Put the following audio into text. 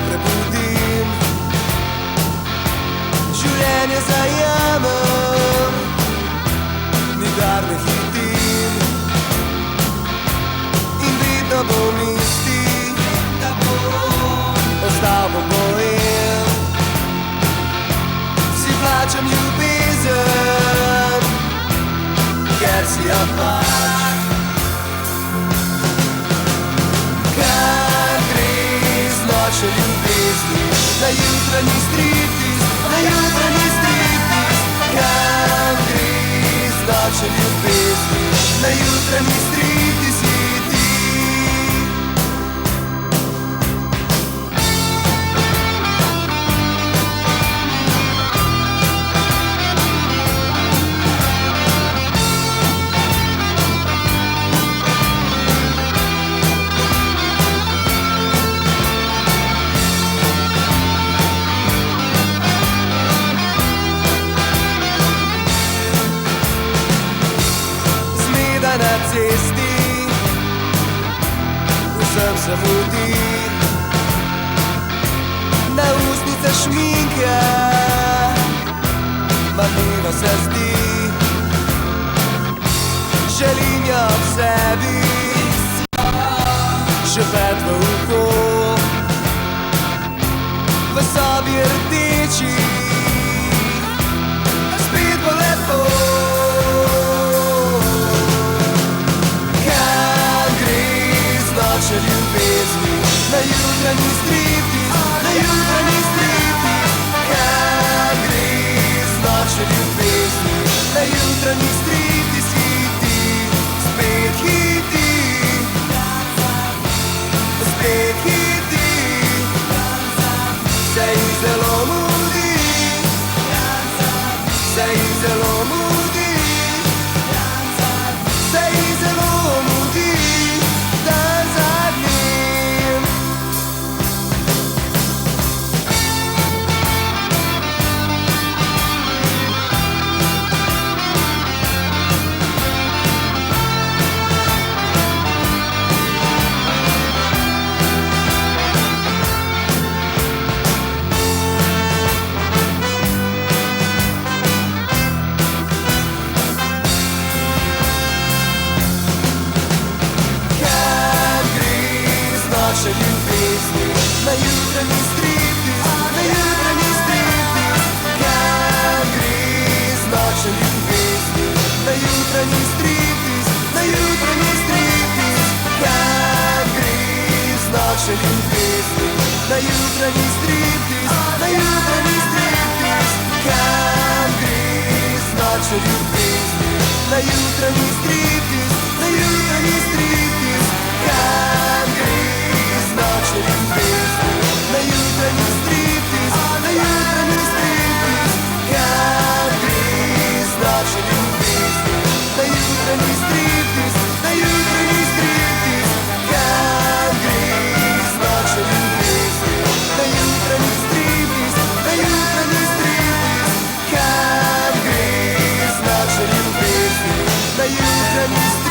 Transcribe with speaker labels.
Speaker 1: prebudim, življenje zajamem, nikdar ne hitim in vidno bom isti, ostal bom bojem, si plačam ljubezen, ker si jo pač. Noče ljubezni, na jutranji striptiz, na jutranji striptiz. Kam gre z noče ljubezni, na jutranji striptiz si ti. Na cesti vsem se mudi, na ustnice šminka, marljivo se zdi. Želim jo ob sebi, šepet v uho, v sobi rdeči, spet bo lepo. Noče ljubezni, na jutranji striptiz, na jutranji striptiz. Kam gre z noče ljubezni, na jutranji striptiz hiti, spet hiti, spet hiti. Se ji zelo mudi, se ji zelo mudi, se ji zelo mudi. Noče ljubezni, na jutranji striptiz, na jutranji striptiz. Kam gre z noče ljubezni, na jutranji striptiz, na jutranji striptiz. Kam gre z noče ljubezni, na jutranji striptiz, na jutranji striptiz. Kam gre z noče ljubezni, na jutranji striptiz, na jutranji striptiz. Kam gre noče ljubezni, na jutranji striptiz, na jutranji striptiz. Kam gre z noče ljubezni, na jutranji striptiz, na jutranji striptiz. Kam gre z noče ljubezni, na jutranji striptiz, na jutranji striptiz. Kam gre z noče ljubezni, na jutranji striptiz.